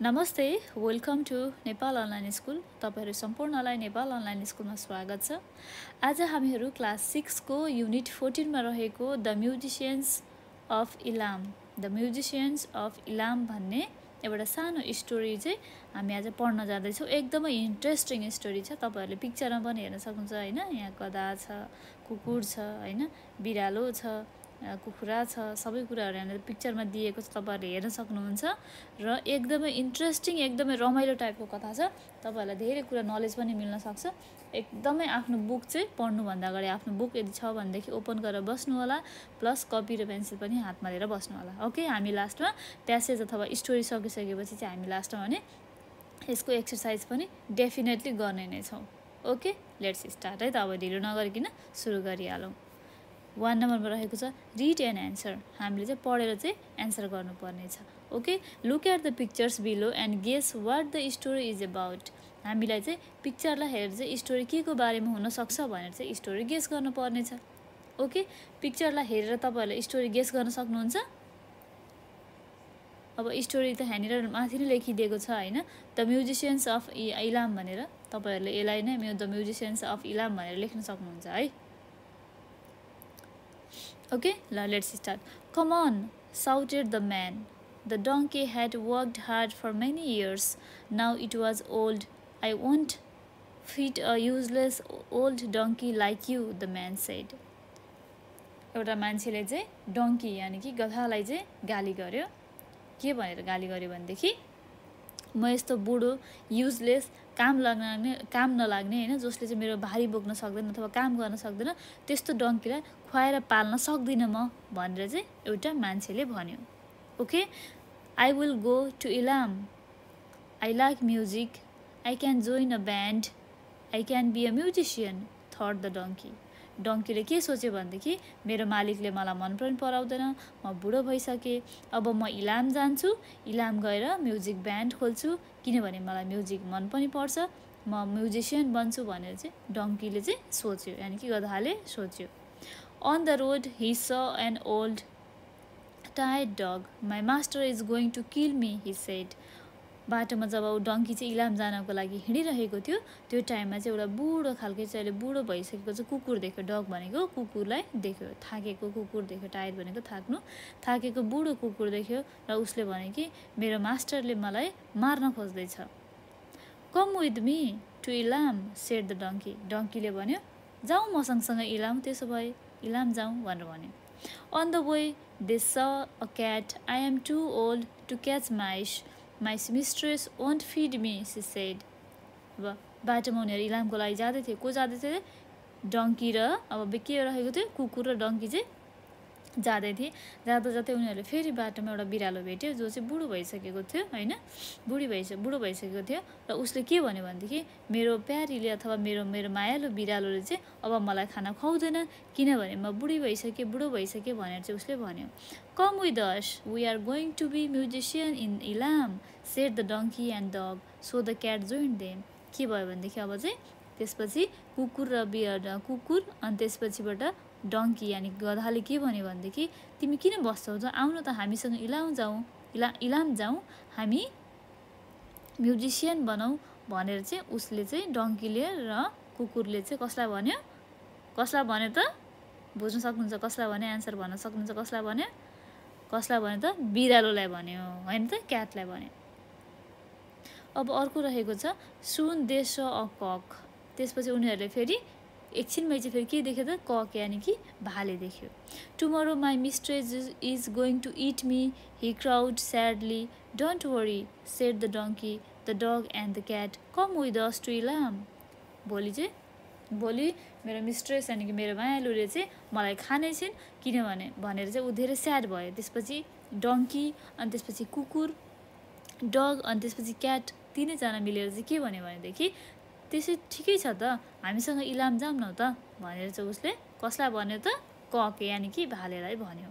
नमस्ते, welcome to Nepal online school. तपाईहरु सम्पूर्णलाई नेपाल अनलाइन स्कुलमा स्वागत छ। आज हामीहरु क्लास 6 को युनिट 14 मा रहेको द म्युजिशियन्स अफ इलाम भन्ने एउटा सानो स्टोरी चाहिँ हामी आज पढ्न जाँदैछौँ। एकदमै इन्ट्रेस्टिङ स्टोरी छ। तपाईहरुले पिक्चरमा पनि हेर्न सक्नुहुन्छ हैन। यहाँ गधा छ, कुकुर छ हैन, बिरालो छ, कुखुरा छ, सबै कुराहरु यहाँ पिक्चरमा दिएको छ। तपाईहरुले हेर्न सक्नुहुन्छ र एकदमै इन्ट्रेस्टिङ एकदमै रमाइलो टाइपको कथा छ। तपाईहरुलाई धेरै कुरा नलेज पनि मिल्न सक्छ। एकदमै आफ्नो बुक चाहिँ पढ्नु भन्दा अगाडि आफ्नो बुक यदि छ भनेदेखि ओपन गरेर बस्नु होला, प्लस कपी र पेन्सिल पनि हातमा लिएर बस्नु होला। ओके, हामी लास्टमा प्यासेज अथवा स्टोरी सकिसकेपछि चाहिँ हामी लास्टमा भने यसको एक्सरसाइज पनि डेफिनेटली गर्ने नै छौं। ओके, लेट्स स्टार्ट है त। अब ढिलो नगरिकिन सुरु गरिहालौं। 1 नम्बरमा रहेको छ रिड एन्ड एन्सर। हामीले चाहिँ पढेर चाहिँ एन्सर गर्नुपर्ने छ। Okay, look at the pictures below and guess what the story is about. हामीलाई चाहिँ पिक्चरलाई हेरेर चाहिँ स्टोरी के को बारेमा हुन सक्छ भनेर चाहिँ स्टोरी गेस गर्नुपर्ने छ। ओके, पिक्चरलाई हेरेर तपाईहरुले स्टोरी गेस गर्न सक्नुहुन्छ। अब स्टोरी त यहाँनिर माथि नै लेखिदिएको छ हैन, द म्युजिशियन्स अफ इलाम भनेर। तपाईहरुले यसलाई नै द म्युजिशियन्स अफ इलाम भनेर लेख्न सक्नुहुन्छ है। Okay, let's start. Come on, shouted the man. The donkey had worked hard for many years. Now it was old. I won't feed a useless old donkey like you, the man said. एउटा मान्छेले चाहिँ donkey यानी कि गधालाई चाहिँ गाली गर्यो। के भनेर गाली गर्यो भनेदेखि म यस्तो बुढो युजलेस काम नलाग्ने हैन, जसले चाहिँ मेरो भारी बोक्न सक्दैन अथवा काम गर्न सक्दैन, त्यस्तो डङ्कीलाई खुवाएर पाल्न सक्दिन म भनेर चाहिँ एउटा मान्छेले भन्यो। Okay, I will go to Ilam. I like music. I can join a band. I can be a musician, thought the donkey. डङ्कीले के सोच्यो भनेदेखि मेरो मालिकले मलाई मन पनि पराउँदैन, म बुढो भइसके, अब म इलाम जान्छु, इलाम गएर म्युजिक ब्यान्ड खोल्छु, किनभने मलाई म्युजिक मन पनि पर्छ, म म्युजिशियन बन्छु भनेर चाहिँ डङ्कीले चाहिँ सोच्यो, यानी कि गधाले सोच्यो। On the road he saw an old tired dog. My master is going to kill me, he said. बाटोमा जब डङ्की चाहिँ इलाम जानको लागि हिँडिरहेको थियो, त्यो टाइममा चाहिँ एउटा बुढो खालको चाहिँ बुढो भइसकेको चाहिँ कुकुर देख्यो। डग भनेको कुकुरलाई देख्यो, थाकेको कुकुर देख्यो। टायर भनेको थाक्नु, थाकेको बुढो कुकुर देख्यो र उसले भने कि मेरो मास्टरले मलाई मार्न खोज्दैछ। Come with me to Ilam, said the donkey. डङ्कीले भन्यो जाउँ म सँगसँगै इलाम, त्यसो भए इलाम जाउँ भनेर भन्यो। On the way they saw a cat. I am too old to catch mice. My mistress won't feed me, she said. अब बाटोमा उनीहरू इलामको लागि जाँदै थियो। को जाँदै थियो? डङ्की र अब के रहेको थियो? कुकुर र डङ्की चाहिँ जाँदै थिए। जाँदा जाँदै उनीहरूले फेरि बाटोमा एउटा बिरालो भेट्यो, जो चाहिँ बुढो भइसकेको थियो हैन, बुढो भइसकेको थियो। र उसले के भन्यो भनेदेखि मेरो प्यारीले अथवा मेरो मायालु बिरालोले चाहिँ अब मलाई खाना खुवाउँदैन, किनभने म बुढो भइसके भनेर चाहिँ उसले भन्यो। Come with us, we are going to be musician in Ilam, said the donkey and dog, so the cat join them. के भयो भनेदेखि अब चाहिँ त्यसपछि कुकुर अनि त्यसपछिबाट डङ्की यानी गधाले के भन्यो भनेदेखि तिमी किन बस्छौ त, आउनु त हामीसँग इलाम जाउँ, हामी म्युजिशियन बनाऊ भनेर चाहिँ उसले चाहिँ डङ्कीले र कुकुरले चाहिँ कसलाई भन्यो त बुझ्न सक्नुहुन्छ? कसलाई भन्यो? एन्सर भन्न सक्नुहुन्छ? कसलाई भन्यो त? बिरालोलाई भन्यो हैन त, क्याटलाई भन्यो। अब अर्को रहेको छ सुन दे सॉ अ कक। त्यसपछि उनीहरूले फेरि एकछिनमै चाहिँ फेरि के देख्यो त? कक यानी कि भाले देख्यो। Tomorrow my mistress is going to eat me, he cried sadly. Don't worry, said the donkey, the dog and the cat, come with us to Ilam. भोलि मेरो मिस्ट्रेस यानी कि मेरो मायालुले चाहिँ मलाई खाने छिन्, किनभने भनेर चाहिँ ऊ धेरै स्याड भयो। त्यसपछि डङ्की अनि त्यसपछि कुकुर, डग अनि त्यसपछि क्याट तीनैजना मिलेर चाहिँ के भन्यो भनेदेखि त्यसै ठिकै छ त, हामीसँग इलाम जाऊँ न त भनेर चाहिँ उसले कसलाई भन्यो त? कक यानी कि भालेलाई भन्यो।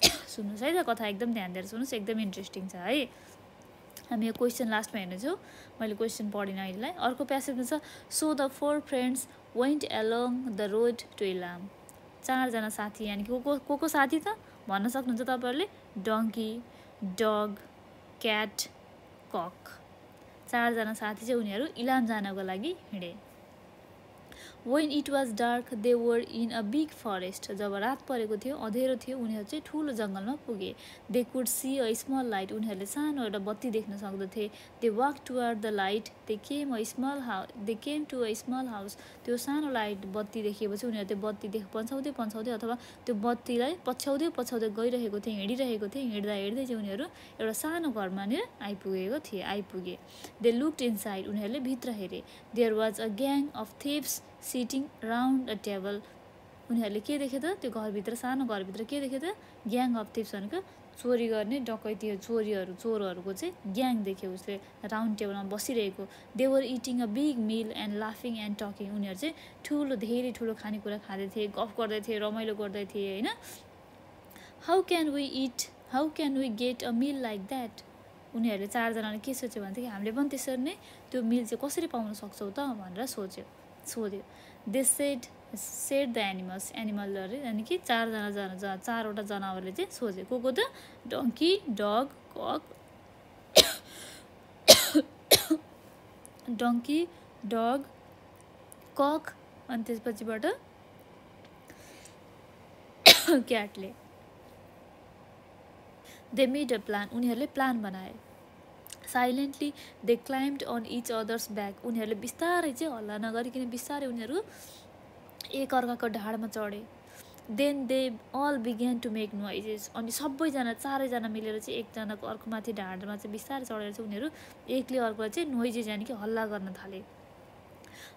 सुन्नुहोस् है त, कथा एकदम ध्यान दिएर सुन्नुहोस्, एकदम इन्ट्रेस्टिङ छ है। हामी यो क्वेसन लास्टमा हेर्नेछौँ। मैले क्वेसन पढिनँ अहिलेलाई। अर्को प्यासेजमा छ so the 4 friends went along the road to Ilam. 4जना साथी यानी कि को साथी त भन्न सक्नुहुन्छ तपाईँहरूले? डङ्की, डग, क्याट कक। 4 जना साथी चाहिँ उनीहरू इलाम जानको लागि हिँडे। When it was dark, they were in a big forest. जब रात परेको थियो, अँधेरो थियो, उनीहरू चाहिँ ठुलो जङ्गलमा पुगे। They could see a small light. उनीहरूले सानो एउटा बत्ती देख्न सक्दथे। They walked toward the light. They came to a small house. त्यो सानो लाइट बत्ती देखेपछि उनीहरू त्यो बत्ती पन्छाउँदै अथवा त्यो बत्तीलाई पछ्याउँदै गइरहेको थिए, हिँडिरहेको थिए। हिँड्दै चाहिँ उनीहरू एउटा सानो घरमा आइपुगे। They looked inside. उनीहरूले भित्र हेरे। There was a gang of thieves sitting round a table. उनीहरूले के देखे त? त्यो घरभित्र, सानो घरभित्र के देखे त? ग्याङ अफ थिप्स भनेको चोरी गर्ने डकैती चोरहरूको चाहिँ ग्याङ देख्यो उसले राउन्ड टेबलमा बसिरहेको। They were eating a big meal and लाफिङ एन्ड टकिङ। उनीहरू चाहिँ धेरै ठुलो खानेकुरा खाँदै थिए, गफ गर्दै थिए, रमाइलो गर्दै थिए होइन। How can we get a meal like that? उनीहरूले 4 जनाले के सोच्यो भनेदेखि हामीले पनि त्यसरी नै त्यो मिल चाहिँ कसरी पाउन सक्छौँ त भनेर सोध्यो। दे सेड द एनिमलहरू यानि कि 4वटा जनावरले चाहिँ सोध्यो। को त? Donkey, dog, cock, donkey, dog, cock अनि त्यसपछिबाट क्याटले। They made a plan. उनीहरूले प्लान बनाए। Silently they climbed on each others back. उनीहरूले बिस्तारै चाहिँ हल्ला नगरिकन बिस्तारै उनीहरू एक अर्काको ढाडमा चढे। Then they all began to make noises. अनि सबैजना 4जना मिलेर चाहिँ एकजनाको अर्कोमाथि ढाडमा चाहिँ बिस्तारै चढेर चाहिँ उनीहरू एकले अर्कोलाई चाहिँ नोइजेस यानि कि हल्ला गर्न थाले।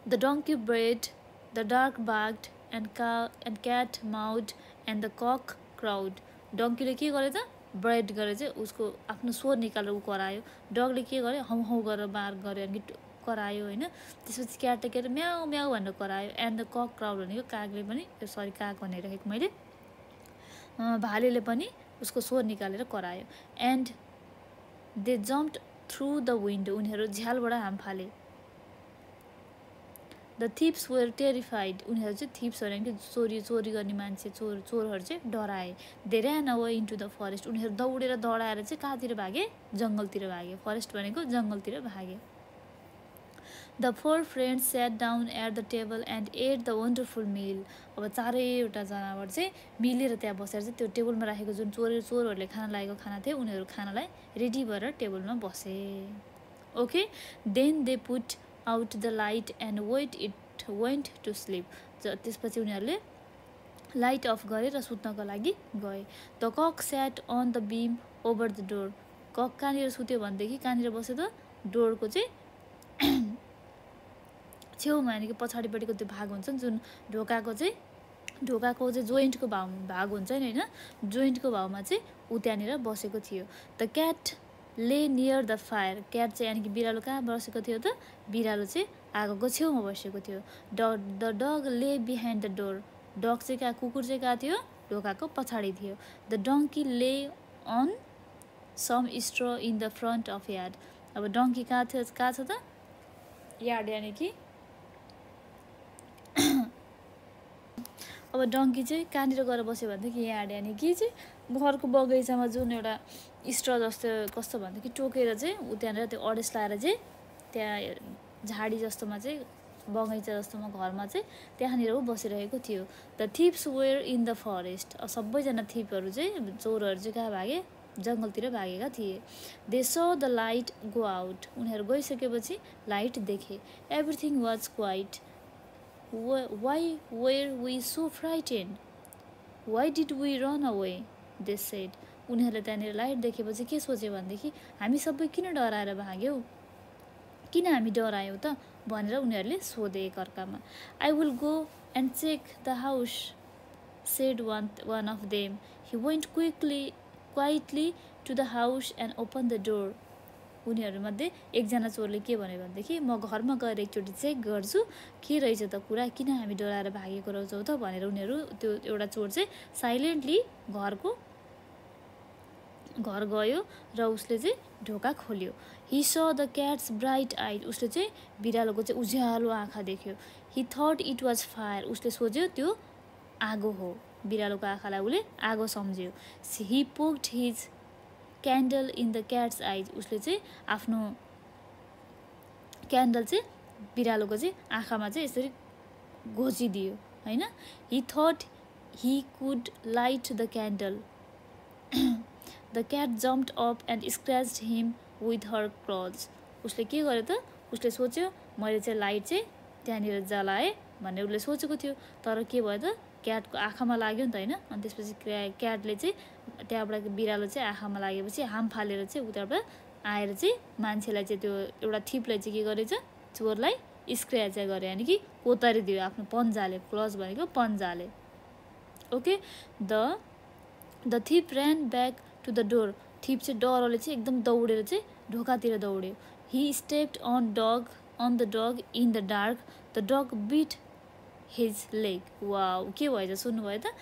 The donkey brayed, the dog barked and cat meowed and the cock crowed. डङ्कीले के गर्यो त? ब्रेड गरेर चाहिँ उसको आफ्नो स्वर निकालेर ऊ करायो। डगले के गर्यो? हौ गरेर बार गर्यो अनि करायो होइन। त्यसपछि क्याटले के म्याउ म्याउ भनेर करायो। एन्ड द कक क्राउड भनेको कागले पनि काग भनिरहेको मैले, भालेले पनि उसको स्वर निकालेर करायो। And they jumped through the window. उनीहरू झ्यालबाट हाम फाले। The thieves were terrified. उनीहरू चाहिँ थिप्सहरू यानि कि चोरी गर्ने मान्छे चोरहरू चाहिँ डराए। They ran away into the forest. उनीहरू दौडेर दौडाएर चाहिँ कहाँतिर भागे? जङ्गलतिर भागे। फरेस्ट भनेको जङ्गलतिर भागे। The 4 friends sat down at the table and ate the wonderful meal. अब 4वटा जनावर चाहिँ मिलेर त्यहाँ बसेर चाहिँ त्यो टेबलमा राखेको जुन चोरहरूले खाना लागेको खाना थियो उनीहरू खानालाई रेडी भएर टेबलमा बसे। Okay, then they put out the light and went to sleep. त्यसपछि उनीहरूले लाइट अफ गरेर सुत्नको लागि गए। The cock sat on the beam over the door. Cock कहाँनिर सुत्यो भनेदेखि कहाँनिर बस्यो त? डोरको चाहिँ छेउमा यानि कि पछाडिपट्टिको त्यो भाग हुन्छ नि जुन ढोकाको चाहिँ जोइन्टको भाग हुन्छ नि होइन, जोइन्टको भागमा चाहिँ ऊ त्यहाँनिर बसेको थियो। द क्याट ले नियर द फायर। क्याट चाहिँ यानि कि बिरालो कहाँ बसेको थियो त? बिरालो चाहिँ आगोको छेउमा बसेको थियो। द डग ले बिहाइन्ड द डोर। डग चाहिँ कहाँ? कुकुर चाहिँ कहाँ थियो? ढोकाको पछाडि थियो। The donkey lay on some straw in the front of yard. अब डङ्की कहाँ छ त? यार्ड यानि कि अब डङ्की चाहिँ कहाँनिर गएर बस्यो भनेदेखि यार्ड यानि कि चाहिँ घरको बगैँचामा जुन एउटा स्ट्र जस्तो कस्तो भनेदेखि टोकेर चाहिँ ऊ त्यहाँनिर त्यो अडेस लाएर चाहिँ त्यहाँ झाडी जस्तोमा चाहिँ बगैँचा जस्तोमा घरमा चाहिँ त्यहाँनिर ऊ बसिरहेको थियो। The thieves were in the forest. अब सबैजना थिपहरू चाहिँ चोरहरू चाहिँ कहाँ भागे? जङ्गलतिर भागेका थिए। They so the light go out. उनीहरू गइसकेपछि लाइट देखे। Everything was quite. Why were we so frightened? Why did we run away? They said. उनीहरूले त्यहाँनिर लाइट देखेपछि के सोच्यो भनेदेखि हामी सबै किन डराएर भाग्यौँ, किन हामी डरायौँ त भनेर उनीहरूले सोधे एकअर्कामा। I will go and check the house, said one of them. He went quietly to the house and opened the door. उनीहरूमध्ये एकजना चोरले के भन्यो भनेदेखि म घरमा गएर एकचोटि चेक गर्छु के रहेछ त कुरा, किन हामी डराएर भागेको रहेछौँ त भनेर उनीहरू त्यो एउटा चोर चाहिँ साइलेन्टली घर गयो र उसले चाहिँ ढोका खोल्यो। He saw the cat's bright eyes. उसले चाहिँ बिरालोको चाहिँ उज्यालो आँखा देख्यो। He thought it was fire. उसले सोच्यो त्यो आगो हो। बिरालोको आँखालाई उसले आगो सम्झ्यो। He poked his candle in the cat's eyes उसले चाहिँ आफ्नो क्यान्डल चाहिँ बिरालोको चाहिँ आँखामा चाहिँ यसरी घोचिदियो हैन he thought he could light the candle the cat jumped up and scratched him with her claws उसले के गर्यो त उसले सोच्यो मैले चाहिँ लाइट चाहिँ त्यहाँनिर जलाएँ भन्ने उसले सोचेको थियो तर के भयो त क्याटको आँखामा लाग्यो नि त हैन अनि त्यसपछि क्याटले चाहिँ त्यहाँबाट बिरालो चाहिँ आँखामा लागेपछि हाम फालेर चाहिँ उताबाट आएर चाहिँ मान्छेलाई चाहिँ त्यो एउटा थिपलाई चाहिँ के गरेछ चोरलाई स्क्रैच गर्यो यानि कि कोतारिदियो आफ्नो पन्जाले क्लज भनेको पन्जाले okay the thief ran back to the door thief चाहिँ डरले चाहिँ एकदम दौडेर चाहिँ ढोकातिर दौड्यो he stepped on the dog in the dark the dog bit his leg wow के भयो सुन्नुभयो त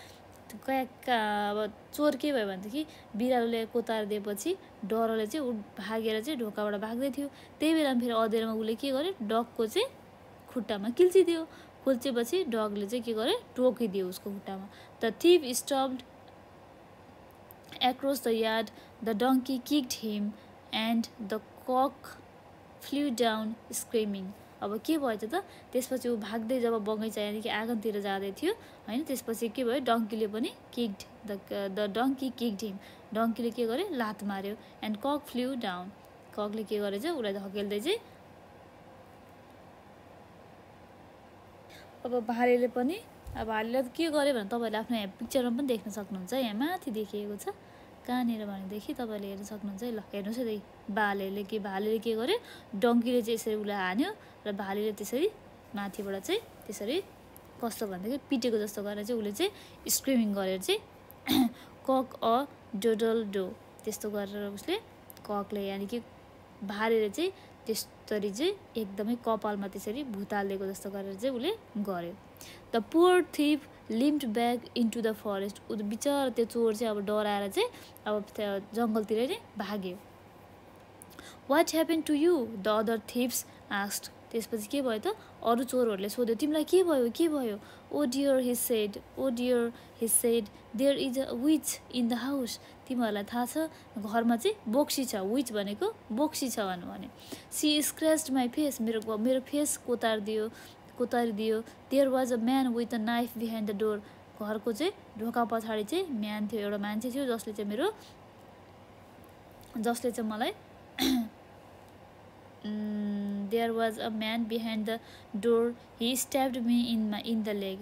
अब चोर के भयो भनेदेखि बिरालोले कोतार दिएपछि डरले चाहिँ ऊ भागेर चाहिँ ढोकाबाट भाग्दै थियो त्यही बेलामा फेरि अँधेरोमा उसले के गर्यो डगको चाहिँ खुट्टामा किल्चिदियो खुल्चेपछि डगले चाहिँ के गर्यो टोकिदियो उसको खुट्टामा the thief stopped across the yard the donkey kicked him and the cock flew down screaming अब के भयो त त्यसपछि ऊ भाग्दै जब बगैँचा यानि कि आँगनतिर जाँदै थियो हैन त्यसपछि के भयो डङ्कीले पनि किक्ड द डङ्की किक्ड हिम डङ्कीले के गर्यो लात मार्यो एन्ड कक फ्ल्यू डाउन ककले के गरेछ उसलाई धकेल्दै चाहिँ अब भालेले पनि अब भालेले के गर्यो भने तपाईहरुले आफ्नो यहाँ पिक्चरमा पनि देख्न सक्नुहुन्छ यहाँ माथि देखिएको छ कहाँनिर भनेदेखि तपाईले हेर्न सक्नुहुन्छ ल हेर्नुस् है भालेले के गर्यो डङ्कीले चाहिँ यसरी उसलाई हान्यो र भालेले त्यसरी माथिबाट चाहिँ त्यसरी कस्तो भन्दाखेरि पिटेको जस्तो गरेर चाहिँ उसले चाहिँ स्क्रिमिङ गरेर चाहिँ कक अ डोडल डो त्यस्तो गरेर उसले ककले यानि कि भालेले चाहिँ त्यसरी चाहिँ एकदमै कपालमा त्यसरी भुतालेको जस्तो गरेर चाहिँ उसले गर्यो the poor thief limped back into the forest उ बिचारा त्यो चोर चाहिँ अब डराएर चाहिँ अब जङ्गलतिर नै भाग्यो what happen to you the other thieves asked त्यसपछि के भयो त अरू चोरहरूले सोध्यो तिमीलाई के भयो oh dear he said there is a witch in the house तिमीहरूलाई थाहा छ घरमा चाहिँ बोक्सी छ विच भनेको बोक्सी छ भने सी स्क्रैच्ड माई फेस मेरो फेस कोतारिदियो there was a man with a knife behind the door घरको चाहिँ ढोका पछाडि चाहिँ म्यान थियो एउटा मान्छे थियो जसले चाहिँ मलाई there was a man behind the door he stabbed me in the leg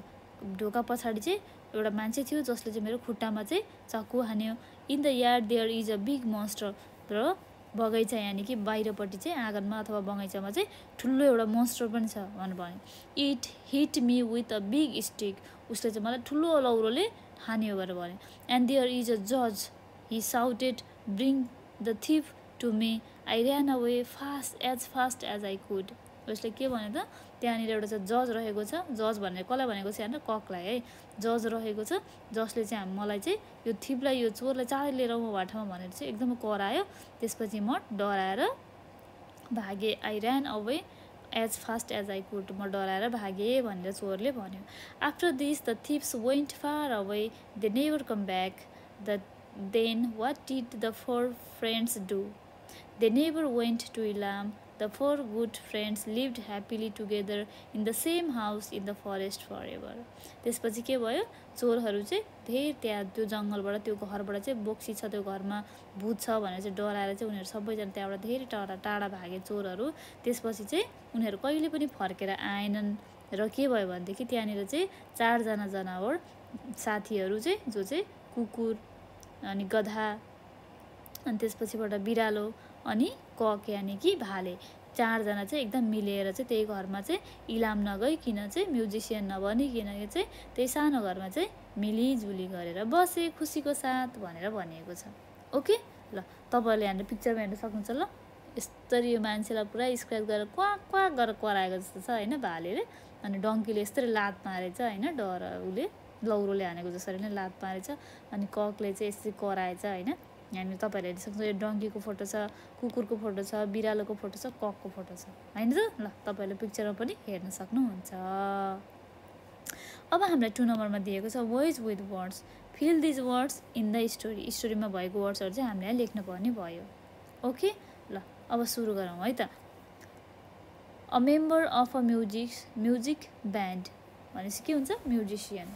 ढोका पछाडि चाहिँ एउटा मान्छे थियो जसले चाहिँ मेरो खुट्टामा चाहिँ चाकु हान्यो in the yard there is a big monster र बगैँचा यानि कि बाहिरपट्टि चाहिँ आँगनमा अथवा बगैँचामा चाहिँ ठुलो एउटा मोन्स्टर पनि छ भन्यो it hit me with a big stick उसले चाहिँ मलाई ठुलो लौरोले हान्यो भनेर भन्यो एन्ड देयर इज अ जज he shouted bring the thief to me I ran away fast as I could उसले के भन्यो त त्यहाँनिर एउटा चाहिँ जज रहेको छ जज भन्ने कसलाई भनेको छ होइन ककलाई है जज रहेको छ जसले चाहिँ मलाई चाहिँ यो थिपलाई यो चोरलाई चाँडै लिएर आउँ बाटोमा भनेर चाहिँ एकदमै करायो त्यसपछि म डराएर भागेँ I ran away as fast as I could म डराएर भागेँ भनेर चोरले भन्यो after this the thieves went far away they never come back then what did the four friends do they never went to Ilam The four good friends lived happily together in the same house in the forest forever. त्यसपछि के भयो चोरहरू चाहिँ धेरै त्यहाँ त्यो जङ्गलबाट त्यो घरबाट चाहिँ बोक्सी छ त्यो घरमा भूत छ भनेर चाहिँ डराएर चाहिँ उनीहरू सबैजना त्यहाँबाट धेरै टाढा भागे चोरहरू त्यसपछि चाहिँ उनीहरू कहिले पनि फर्केर आएनन् र के भयो भनेदेखि त्यहाँनिर चाहिँ 4 जना जनावर साथीहरू चाहिँ जो चाहिँ कुकुर अनि गधा अनि त्यसपछिबाट बिरालो अनि कक यानि कि भाले 4 जना चाहिँ एकदम मिलेर चाहिँ त्यही घरमा चाहिँ इलाम नगइकन चाहिँ म्युजिसियन नबनिकन चाहिँ त्यही सानो घरमा चाहिँ मिलिजुली गरेर बसे खुसीको साथ भनेर भनिएको छ ओके ल तपाईहरुले यहाँ पिक्चरमा हेर्न सक्नुहुन्छ ल यसरी यो मान्छेलाई पुरा स्क्रैच गरेर क्वाक गरेर कराएको जस्तो छ हैन भालेले अनि डङ्कीले यसरी लात मारेछ हैन डर उले लौरोले हानेको जसरी नै लात मारेछ अनि ककले चाहिँ यसरी कराएछ हैन यहाँ तपाईहरुले हेर्न सक्नुहुन्छ यो डङ्कीको फोटो छ कुकुरको फोटो छ बिरालोको फोटो छ ककको फोटो छ हैन त ल तपाईहरुले पिक्चरमा पनि हेर्न सक्नुहुन्छ अब हामीलाई 2 नम्बरमा दिएको छ words with words fill these words in the story, स्टोरीमा भएको वर्ड्सहरू चाहिँ हामीले लेख्न पर्ने भयो। ओके ल अब सुरु गरौँ है त। A member of a music band भनेपछि के हुन्छ, म्युजिसियन।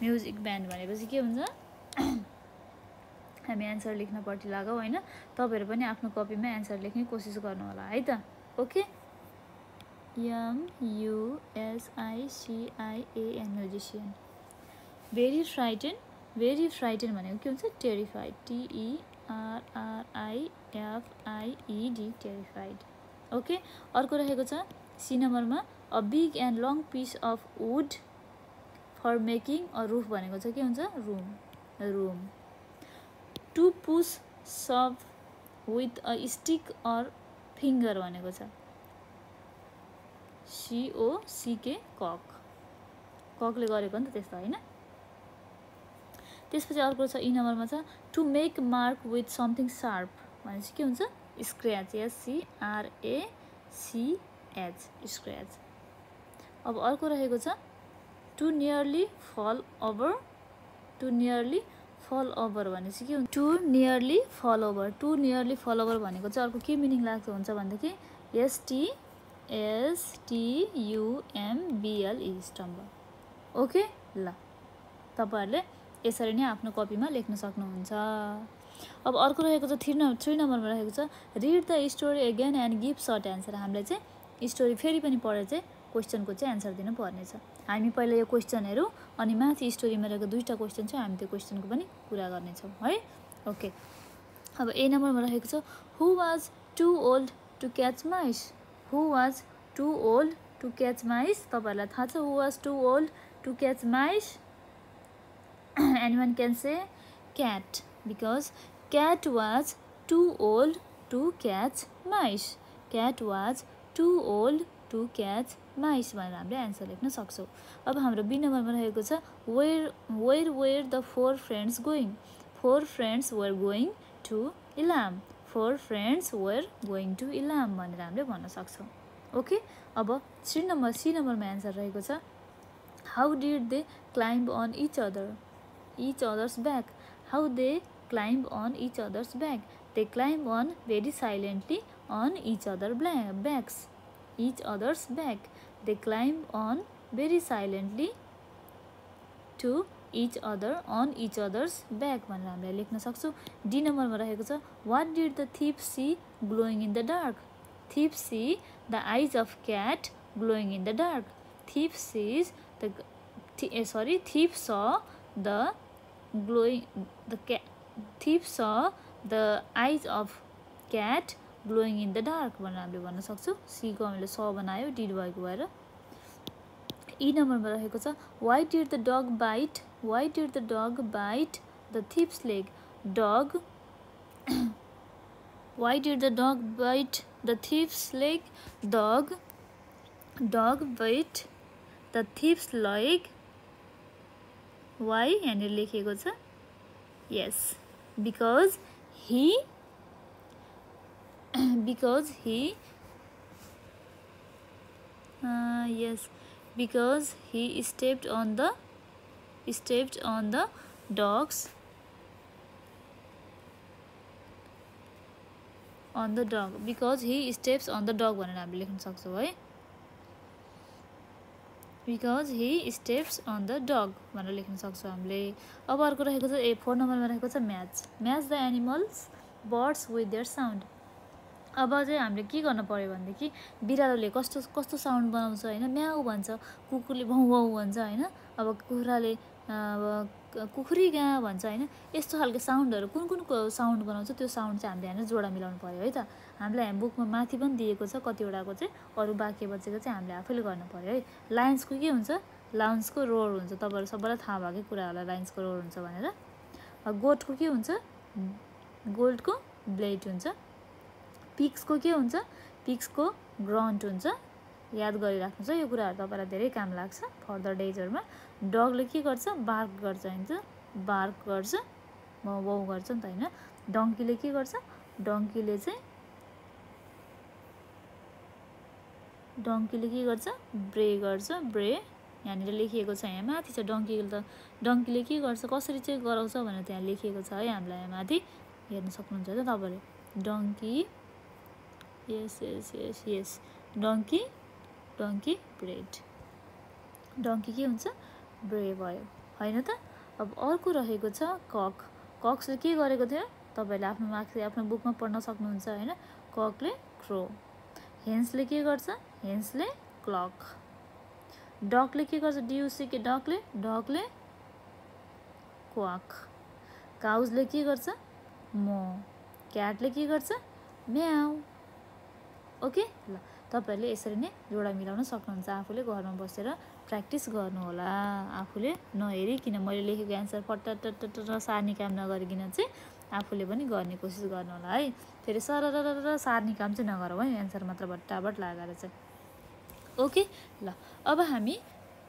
म्युजिक ब्यान्ड भनेपछि के हुन्छ, हामी एन्सर लेख्नपट्टि लागौँ होइन। तपाईँहरू पनि आफ्नो कपीमा एन्सर लेख्ने कोसिस गर्नु होला है त। Okay MUSICIAN musician. Very frighten भनेको के हुन्छ, टेरिफाइड, TERRIFIED, टेरिफाइड। ओके अर्को रहेको छ सी नम्बरमा, a big and long piece of wood for making a roof भनेको चाहिँ के हुन्छ, room. To push some with a stick or finger भनेको छ COCK, ककले गरेको नि त त्यस्तो होइन। त्यसपछि अर्को छ ई नम्बरमा छ to make mark with something sharp भनेपछि के हुन्छ, स्क्रैच, SCRACH, स्क्रैच। अब अर्को रहेको छ टु नियरली फल ओभर भनेपछि के हुन्छ, टु नियरली फल ओभर भनेको चाहिँ अर्को के मिनिङ लाग्छ हुन्छ भनेदेखि STUMBLE, स्टम्ब। ओके ल तपाईहरूले यसरी नै आफ्नो कपीमा लेख्न सक्नुहुन्छ। अब अर्को रहेको छ 3 नम्बरमा रहेको छ read the story again and give short answer. हामीले चाहिँ स्टोरी फेरि पनि पढेर चाहिँ क्वेसनको चाहिँ एन्सर दिनुपर्नेछ। हामी पहिला यो क्वेसन हेरौँ अनि माथि स्टोरीमा रहेको 2टा क्वेसन छ, हामी त्यो क्वेसनको पनि पुरा गर्नेछौँ है। ओके अब ए नम्बरमा रहेको छ who was too old to catch mice. तपाईँहरूलाई थाहा छ who was too old to catch mice? Anyone can say cat, because cat was too old to catch mice. भनेर हामीले एन्सर लेख्न सक्छौँ। अब हाम्रो बी नम्बरमा रहेको छ where the 4 friends going. 4 friends were going to Ilam. भनेर हामीले भन्न सक्छौँ। ओके अब सी नम्बरमा एन्सर रहेको छ how did they climb on each other's back. How they climb on each other's back. They climb on very silently on each other's backs. They climb on very silently to each other on each other's back भनेर हामीले लेख्न सक्छौँ। D नम्बरमा रहेको छ what did the thief see glowing in the dark. Thief see the eyes of cat glowing in the dark. Thief saw the eyes of cat glowing in the dark भनेर हामीले भन्न सक्छौँ। सी को हामीले स बनायो डिड भएको भएर। ई नम्बरमा रहेको छ why did the dog bite the thief's leg. Why did the dog bite the thief's leg? Dog bite the thief's leg. Why यहाँनिर लेखिएको छ yes because he stepped on the dog because he steps on the dog भनेर हामीले लेख्न सक्छौँ है। because he steps on the dog भनेर लेख्न सक्छौँ हामीले। अब अर्को रहेको छ 4 नम्बरमा रहेको छ match the animals birds with their sound. अब चाहिँ हामीले के गर्न पर्यो भनेदेखि बिरालोले कस्तो साउन्ड बनाउँछ होइन, म्याउ भन्छ, कुकुरले भौँ भौँ भन्छ होइन, अब कुखुराले कुखुरी गाँ भन्छ होइन। यस्तो खालको साउन्डहरू कुनको साउन्ड बनाउँछ त्यो साउन्ड चाहिँ हामीले यहाँनिर जोडा मिलाउनु पर्यो है त। हामीलाई बुकमा माथि पनि दिएको छ कतिवटाको चाहिँ, अरू बाँकी बचेको चाहिँ हामीले आफैले गर्नु पर्यो है। लायन्सको के हुन्छ, लायन्सको रोर हुन्छ, तपाईँहरू सबैलाई थाहा भएकै कुरा होला लायन्सको रोर हुन्छ भनेर। गोटको के हुन्छ, गोल्डको ब्लेड हुन्छ। पिक्सको के हुन्छ, पिक्सको ग्रन्ट हुन्छ। याद गरिराख्नु छ यो कुराहरू, तपाईँलाई धेरै काम लाग्छ फर्दर डेजहरूमा। डगले के गर्छ, बार्क गर्छ होइन, बार्क गर्छ, भौ भौ गर्छ नि त होइन। डङ्कीले के गर्छ, डङ्कीले के गर्छ, ब्रे गर्छ, ब्रे यहाँनिर लेखिएको छ, यहाँ माथि छ डङ्कीले के गर्छ, कसरी चाहिँ गराउँछ भनेर त्यहाँ लेखिएको छ है, हामीलाई यहाँ माथि हेर्न सक्नुहुन्छ त तपाईँले। डङ्की, यस यस यस यस, डङ्की ब्रेड, डङ्की के हुन्छ, ब्रे भयो होइन त। अब अर्को रहेको छ कक। कक्सले के गरेको थियो तपाईँले आफ्नो मार्क्स आफ्नो बुकमा पढ्न सक्नुहुन्छ होइन। ककले क्रो। हेन्सले के गर्छ, हेन्सले क्लक। डकले के गर्छ, डियुसी के डकले क्वाक। काउजले के गर्छ, मो। क्याटले के गर्छ, म्याउ। ओके ल, तपाईँहरूले यसरी नै जोडा मिलाउन सक्नुहुन्छ। आफूले घरमा बसेर प्र्याक्टिस गर्नु होला, आफूले नहेरिकन मैले लेखेको एन्सर फट्ट सार्ने काम नगरिकन चाहिँ आफूले पनि गर्ने कोसिस गर्नु होला है। फेरि सरर सार्ने काम चाहिँ नगरौँ है, एन्सर मात्र भट्टाभट लगाएर चाहिँ। ओके ल, अब हामी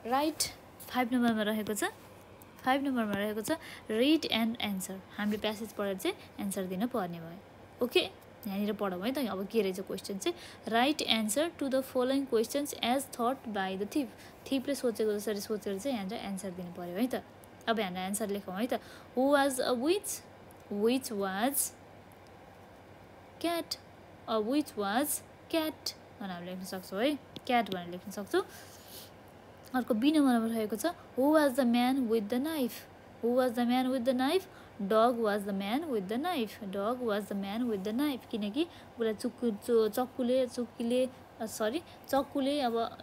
राइट 5 नम्बरमा रहेको छ। 5 नम्बरमा रहेको छ रिड एन्ड एन्सर। हामीले प्यासेज पढेर चाहिँ एन्सर दिन पर्ने भयो। ओके, यहाँनिर पढौँ है त। अब के रहेछ क्वेसन चाहिँ, write answer to the following questions as thought by the thief. थिपले सोचेको जसरी सोचेर चाहिँ यहाँनिर एन्सर दिनु पर्यो है त। अब यहाँनिर एन्सर लेखौँ है त। Who was a witch was cat, a witch was cat भनेर हामीले लेख्न सक्छौँ है, क्याट भनेर लेख्न सक्छौँ। अर्को बी नम्बरमा रहेको छ who was the man with the knife. Who was the man with the knife, dog was the man with the knife. Dog was the man with the knife, किनकि उसलाई चक्कुले अब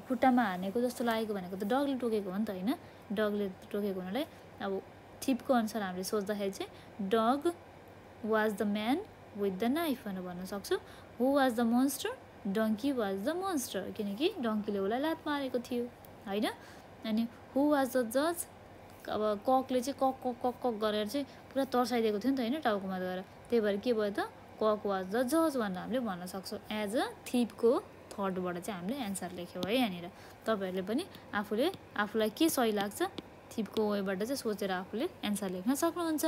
खुट्टामा हानेको जस्तो लागेको भनेको त डगले टोकेको हो नि त होइन। डगले टोकेको हुनाले अब थिपको अनुसार हामीले सोच्दाखेरि चाहिँ dog was the man with the knife भनेर भन्न सक्छौँ। Who was the monster, donkey was the monster, किनकि डङ्कीले उसलाई लात मारेको थियो होइन। अनि हु वाज द जज, अब ककले चाहिँ कक कक कक कक गरेर चाहिँ पुरा तर्साइदिएको थियो नि त होइन टाउकोमा गएर, त्यही भएर के भयो त, कक वाज द जज भनेर हामीले भन्न सक्छौँ। एज अ थिपको थर्डबाट चाहिँ हामीले एन्सर लेख्यौँ है यहाँनिर। तपाईँहरूले पनि आफूलाई के सही लाग्छ थिपको वेबाट चाहिँ सोचेर आफूले एन्सर लेख्न सक्नुहुन्छ।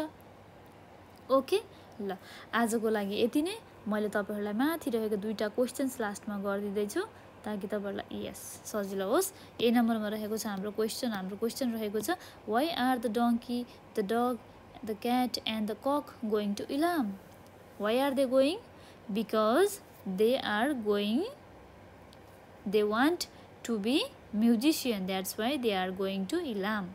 ओके ल, आजको लागि यति नै। मैले तपाईँहरूलाई माथि रहेको 2टा क्वेसन्स लास्टमा गरिदिँदैछु ताकि तपाईँहरूलाई यस सजिलो होस्। ए नम्बरमा रहेको छ हाम्रो क्वेसन रहेको छ why are the donkey, the dog, the cat and the cock going to Ilam. Why are they going, because they want to be musician, that's why they are going to Ilam.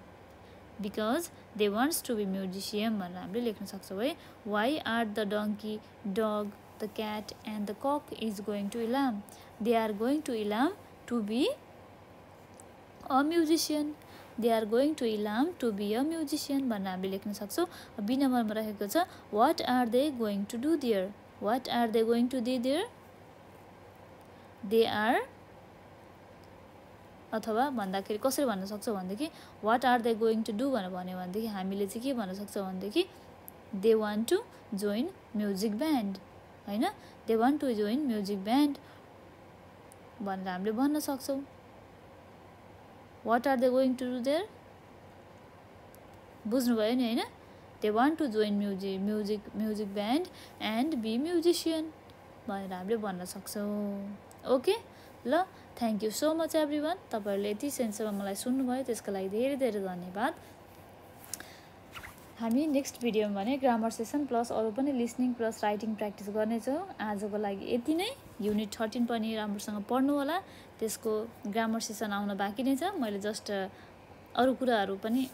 because they wants to be musician भनेर हामीले लेख्न सक्छौँ है। why are the donkey, dog, the cat and the cock is going to Ilam, they are going to Ilam to be a musician, they are going to Ilam to be a musician भनेर हामीले लेख्न सक्छौँ। Be नम्बरमा रहेको छ what are they going to do there, what are they going to do there, they are, अथवा भन्दाखेरि कसरी भन्न सक्छौँ भनेदेखि what are they going to do भनेर भन्यो भनेदेखि हामीले चाहिँ के भन्न सक्छौँ भनेदेखि they want to join music band होइन, they want to join music band भनेर हामीले भन्न सक्छौँ। What are they going to do there, बुझ्नुभयो नि होइन, they want to join music band and be musician भनेर हामीले भन्न सक्छौँ। ओके ल, thank you so much everyone. तपाईँहरूले यति सेन्ससम्म मलाई सुन्नुभयो त्यसको लागि धेरै धेरै धन्यवाद। हामी नेक्स्ट भिडियोमा भने ग्रामर सेसन प्लस अरू पनि लिसनिङ प्लस राइटिङ प्र्याक्टिस गर्नेछौँ। आजको लागि यति नै। युनिट 13 पनि राम्रोसँग पढ्नु होला, त्यसको ग्रामर सेसन आउन बाँकी नै छ। मैले जस्ट अरू कुराहरू पनि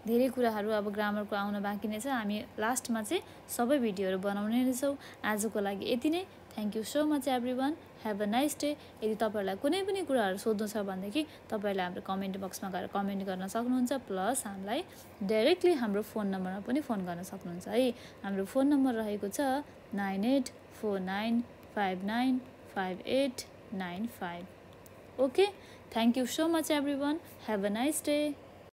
धेरै कुराहरू अब ग्रामरको आउन बाँकी नै छ। हामी लास्टमा चाहिँ सबै भिडियोहरू बनाउने नै छौँ। आजको लागि यति नै। Thank you so much everyone, have a nice day. यदि तपाईँहरूलाई कुनै पनि कुराहरू सोध्नु छ भनेदेखि तपाईँहरूले हाम्रो कमेन्ट बक्समा गएर कमेन्ट गर्न सक्नुहुन्छ, प्लस हामीलाई डाइरेक्टली हाम्रो फोन नम्बरमा पनि फोन गर्न सक्नुहुन्छ है। हाम्रो फोन नम्बर रहेको छ 9849595895। Okay, thank you so much everyone, have a nice day.